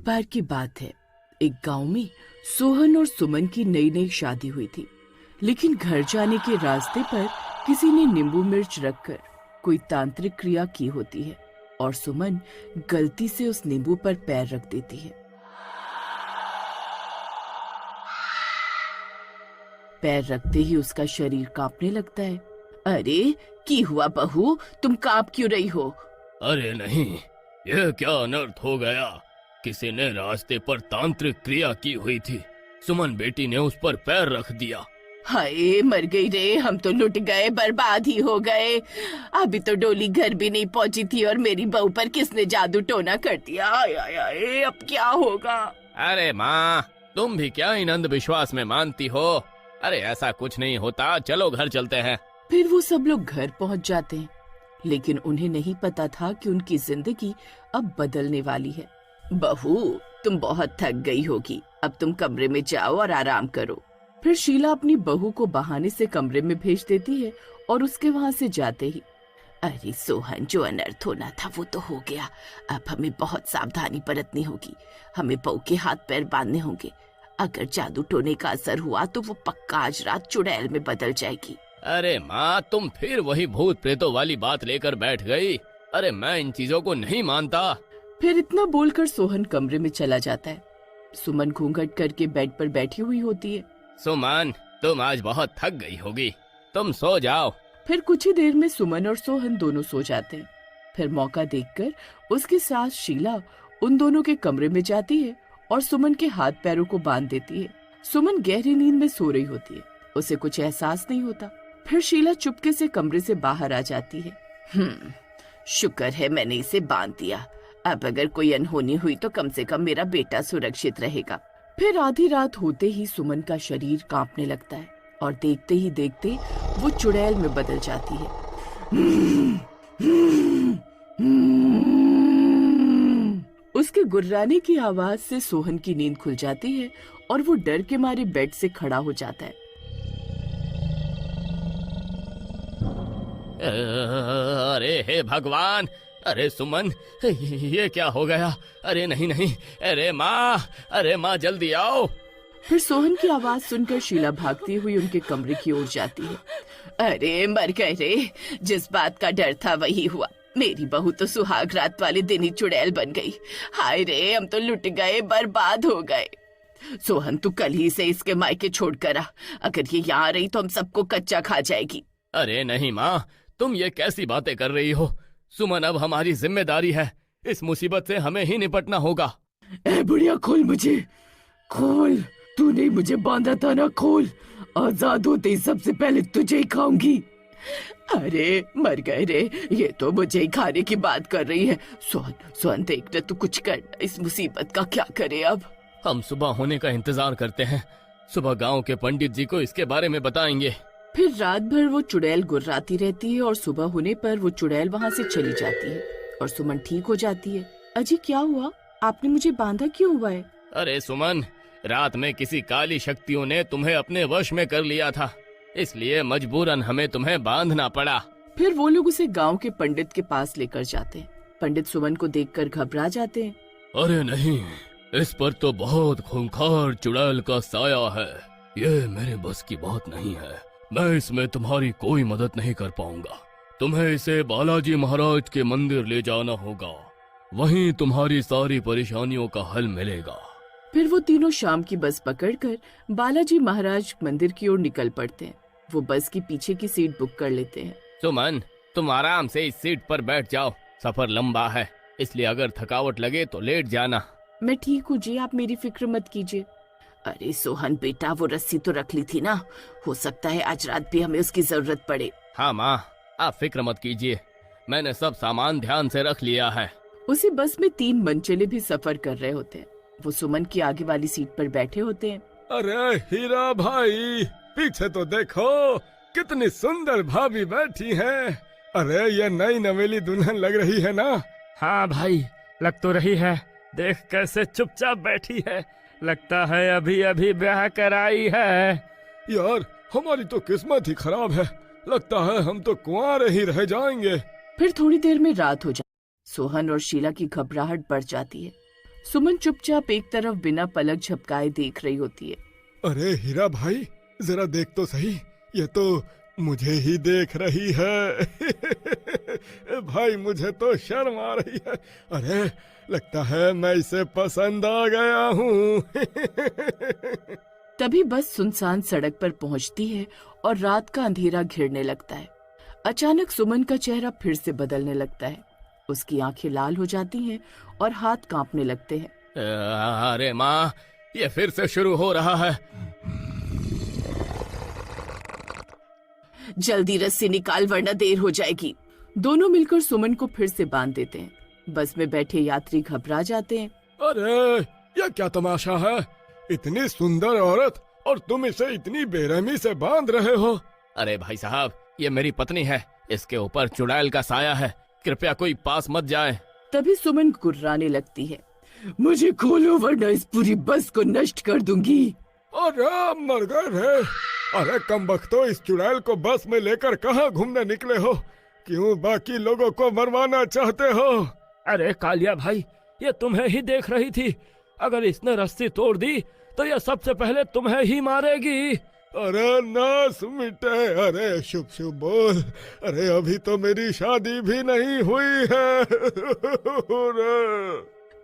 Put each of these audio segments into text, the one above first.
बार की बात है, एक गांव में सोहन और सुमन की नई नई शादी हुई थी। लेकिन घर जाने के रास्ते पर किसी ने नींबू मिर्च रखकर कोई तांत्रिक क्रिया की होती है और सुमन गलती से उस नींबू पर पैर रख देती है। पैर रखते ही उसका शरीर कांपने लगता है। अरे की हुआ बहू, तुम कांप क्यों रही हो? अरे नहीं, यह क्या अनर्थ हो गया। किसी ने रास्ते पर तांत्रिक क्रिया की हुई थी। सुमन बेटी ने उस पर पैर रख दिया। हाय मर गई रे, हम तो लुट गए, बर्बाद ही हो गए। अभी तो डोली घर भी नहीं पहुंची थी और मेरी बहू पर किसने जादू टोना कर दिया। आय आय आय, अब क्या होगा? अरे माँ, तुम भी क्या इन अंधविश्वास में मानती हो? अरे ऐसा कुछ नहीं होता, चलो घर चलते हैं। फिर वो सब लोग घर पहुंच जाते हैं, लेकिन उन्हें नहीं पता था कि उनकी जिंदगी अब बदलने वाली है। बहू, तुम बहुत थक गई होगी, अब तुम कमरे में जाओ और आराम करो। फिर शीला अपनी बहू को बहाने से कमरे में भेज देती है और उसके वहां से जाते ही, अरे सोहन, जो अनर्थ होना था वो तो हो गया। अब हमें बहुत सावधानी बरतनी होगी। हमें बहू के हाथ पैर बांधने होंगे। अगर जादू टोने का असर हुआ तो वो पक्का आज रात चुड़ैल में बदल जाएगी। अरे माँ, तुम फिर वही भूत प्रेतों वाली बात लेकर बैठ गई। अरे मैं इन चीजों को नहीं मानता। फिर इतना बोलकर सोहन कमरे में चला जाता है। सुमन घूंघट करके बेड पर बैठी हुई होती है। सुमन, तुम आज बहुत थक गई होगी, तुम सो जाओ। फिर कुछ ही देर में सुमन और सोहन दोनों सो जाते हैं। फिर मौका देखकर उसकी सास शीला उन दोनों के कमरे में जाती है और सुमन के हाथ पैरों को बांध देती है। सुमन गहरी नींद में सो रही होती है, उसे कुछ एहसास नहीं होता। फिर शीला चुपके से कमरे से बाहर आ जाती है। शुक्र है मैंने इसे बांध दिया। अब अगर कोई अनहोनी हुई तो कम से कम मेरा बेटा सुरक्षित रहेगा। फिर आधी रात होते ही सुमन का शरीर कांपने लगता है और देखते ही देखते वो चुड़ैल में बदल जाती है। उसके गुर्राने की आवाज से सोहन की नींद खुल जाती है और वो डर के मारे बेड से खड़ा हो जाता है। अरे हे भगवान, अरे सुमन, ये क्या हो गया? अरे नहीं नहीं, अरे माँ जल्दी आओ। फिर सोहन की आवाज सुनकर शीला भागती हुई उनके कमरे की ओर जाती है। अरे मर गए रे, जिस बात का डर था वही हुआ। मेरी बहू तो सुहाग रात वाले दिन ही चुड़ैल बन गई। हाय रे, हम तो लुट गए, बर्बाद हो गए। सोहन, तू कल ही से इसके मायके छोड़ कर आ। अगर ये यहाँ रही तो हम सबको कच्चा खा जाएगी। अरे नहीं माँ, तुम ये कैसी बातें कर रही हो? सुमन अब हमारी जिम्मेदारी है। इस मुसीबत से हमें ही निपटना होगा। ए बुढ़िया, खोल मुझे, खोल। तूने मुझे बांधा था ना, खोल। आजाद होते ही सबसे पहले तुझे ही खाऊंगी। अरे मर गए रे, ये तो मुझे ही खाने की बात कर रही है। सोहन देखना, तू कुछ कर, इस मुसीबत का क्या करे अब। हम सुबह होने का इंतजार करते हैं। सुबह गांव के पंडित जी को इसके बारे में बताएंगे। फिर रात भर वो चुड़ैल गुर्राती रहती है और सुबह होने पर वो चुड़ैल वहाँ से चली जाती है और सुमन ठीक हो जाती है। अजी क्या हुआ? आपने मुझे बांधा क्यों हुआ है? अरे सुमन, रात में किसी काली शक्तियों ने तुम्हें अपने वश में कर लिया था, इसलिए मजबूरन हमें तुम्हें बांधना पड़ा। फिर वो लोग उसे गांव के पंडित के पास लेकर जाते हैं। पंडित सुमन को देखकर घबरा जाते हैं। अरे नहीं, इस पर तो बहुत खूंखार चुड़ैल का साया है। ये मेरे बस की बात नहीं है। मैं इसमें तुम्हारी कोई मदद नहीं कर पाऊंगा। तुम्हें इसे बालाजी महाराज के मंदिर ले जाना होगा, वहीं तुम्हारी सारी परेशानियों का हल मिलेगा। फिर वो तीनों शाम की बस पकड़कर बालाजी महाराज मंदिर की ओर निकल पड़ते हैं। वो बस की पीछे की सीट बुक कर लेते हैं। सुमन, तुम आराम से इस सीट पर बैठ जाओ। सफर लंबा है, इसलिए अगर थकावट लगे तो लेट जाना। मैं ठीक हूँ जी, आप मेरी फिक्र मत कीजिए। अरे सोहन बेटा, वो रस्सी तो रख ली थी ना, हो सकता है आज रात भी हमें उसकी जरूरत पड़े। हाँ माँ, आप फिक्र मत कीजिए, मैंने सब सामान ध्यान से रख लिया है। उसी बस में 3 मनचले भी सफर कर रहे होते हैं। वो सुमन की आगे वाली सीट पर बैठे होते हैं। अरे हीरा भाई, पीछे तो देखो, कितनी सुंदर भाभी बैठी हैं। अरे ये नई नवेली दुल्हन लग रही है ना? हाँ भाई, लग तो रही है। देख कैसे चुपचाप बैठी है, लगता है अभी अभी ब्याह कराई है। यार, हमारी तो किस्मत ही खराब है। लगता है हम तो कुंवारे ही रह जाएंगे। फिर थोड़ी देर में रात हो जाती। सोहन और शीला की घबराहट बढ़ जाती है। सुमन चुपचाप एक तरफ बिना पलक झपकाए देख रही होती है। अरे हीरा भाई, जरा देख तो सही, ये तो मुझे ही देख रही है। भाई मुझे तो शर्म आ रही है। अरे लगता है मैं इसे पसंद आ गया हूँ। तभी बस सुनसान सड़क पर पहुंचती है और रात का अंधेरा घिरने लगता है। अचानक सुमन का चेहरा फिर से बदलने लगता है। उसकी आंखें लाल हो जाती हैं और हाथ कांपने लगते हैं। अरे माँ, ये फिर से शुरू हो रहा है। जल्दी रस्सी निकाल वरना देर हो जाएगी। दोनों मिलकर सुमन को फिर से बांध देते हैं। बस में बैठे यात्री घबरा जाते हैं। अरे ये क्या तमाशा है? इतनी सुंदर औरत और तुम इसे इतनी बेरहमी से बांध रहे हो। अरे भाई साहब, ये मेरी पत्नी है, इसके ऊपर चुड़ैल का साया है, कृपया कोई पास मत जाए। तभी सुमन गुर्राने लगती है। मुझे खोलो वरना इस पूरी बस को नष्ट कर दूंगी। अरे मर गए रे। अरे कमबख्तो, इस चुड़ैल को बस में लेकर कहाँ घूमने निकले हो? क्यों बाकी लोगों को मरवाना चाहते हो? अरे कालिया भाई, ये तुम्हें ही देख रही थी। अगर इसने रस्सी तोड़ दी तो ये सबसे पहले तुम्हें ही मारेगी। अरे नास मिटे, अरे शुभ शुभ बोल। अरे अभी तो मेरी शादी भी नहीं हुई है।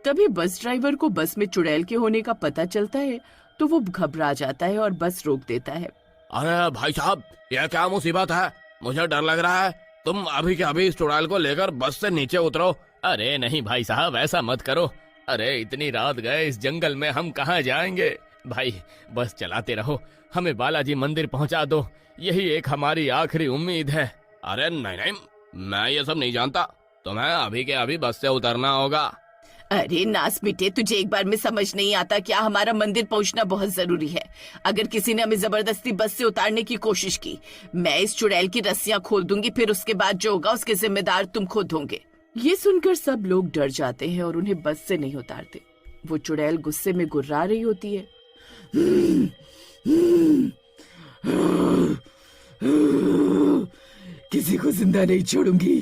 तभी बस ड्राइवर को बस में चुड़ैल के होने का पता चलता है तो वो घबरा जाता है और बस रोक देता है। अरे भाई साहब, यह क्या मुसीबत है? मुझे डर लग रहा है। तुम अभी के अभी इस चुड़ैल को लेकर बस से नीचे उतरो। अरे नहीं भाई साहब, ऐसा मत करो। अरे इतनी रात गए इस जंगल में, हम कहाँ जाएंगे? भाई बस चलाते रहो, हमें बालाजी मंदिर पहुँचा दो, यही एक हमारी आखिरी उम्मीद है। अरे नहीं नहीं, मैं ये सब नहीं जानता, तुम्हें अभी के अभी बस से उतरना होगा। अरे नास मिटे, तुझे एक बार में समझ नहीं आता क्या? हमारा मंदिर पहुंचना बहुत जरूरी है। अगर किसी ने हमें जबरदस्ती बस से उतारने की कोशिश की, मैं इस चुड़ैल की रस्सियां खोल दूंगी, फिर उसके बाद जो होगा उसके जिम्मेदार तुम खुद होंगे। ये सुनकर सब लोग डर जाते हैं और उन्हें बस से नहीं उतारते। वो चुड़ैल गुस्से में गुर्रा रही होती है। किसी को जिंदा नहीं छोड़ूंगी,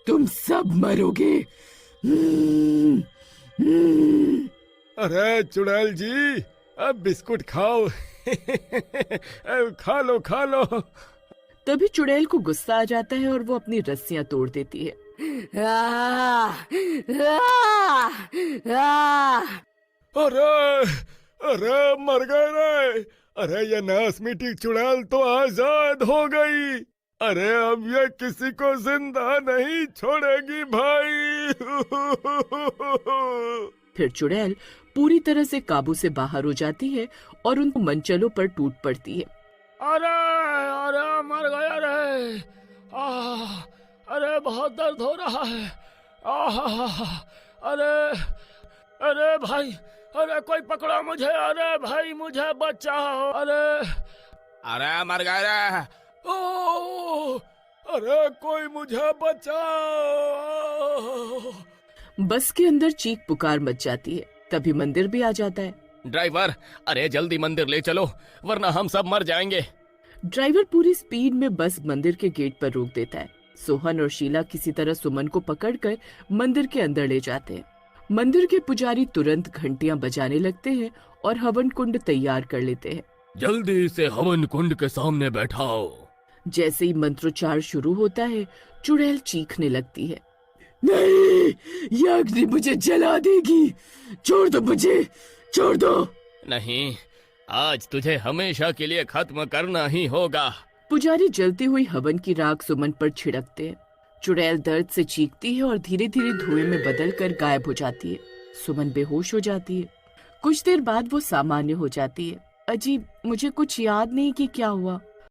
तुम सब मरोगे। अरे चुड़ैल जी, अब बिस्कुट खाओ। खा लो खा लो। तभी चुड़ैल को गुस्सा आ जाता है और वो अपनी रस्सियां तोड़ देती है। अरे अरे मर गए रे। अरे ये नास मिटी चुड़ैल तो आजाद हो गई। अरे अब ये किसी को जिंदा नहीं छोड़ेगी भाई। फिर चुड़ैल पूरी तरह से काबू से बाहर हो जाती है और उन मंचलों पर टूट पड़ती है। अरे अरे मर गया रे। अरे बहुत दर्द हो रहा है। अरे अरे भाई, अरे कोई पकड़ो मुझे। अरे भाई मुझे बचाओ। अरे मर गए रे। ओ, अरे कोई मुझे बचाओ। बस के अंदर चीख पुकार मच जाती है। तभी मंदिर भी आ जाता है। ड्राइवर, अरे जल्दी मंदिर ले चलो वरना हम सब मर जाएंगे। ड्राइवर पूरी स्पीड में बस मंदिर के गेट पर रोक देता है। सोहन और शीला किसी तरह सुमन को पकड़कर मंदिर के अंदर ले जाते हैं। मंदिर के पुजारी तुरंत घंटियां बजाने लगते हैं और हवन कुंड तैयार कर लेते हैं। जल्दी से हवन कुंड के सामने बैठाओ। जैसे ही मंत्रोच्चार शुरू होता है, चुड़ैल चीखने लगती है। नहीं, ये अग्नि मुझे जला देगी। छोड़ दो मुझे, छोड़ दो। नहीं, आज तुझे हमेशा के लिए खत्म करना ही होगा। पुजारी जलती हुई हवन की राख सुमन पर छिड़कते हैं। चुड़ैल दर्द से चीखती है और धीरे धीरे धुएं में बदलकर गायब हो जाती है। सुमन बेहोश हो जाती है। कुछ देर बाद वो सामान्य हो जाती है। अजीब, मुझे कुछ याद नहीं कि क्या हुआ।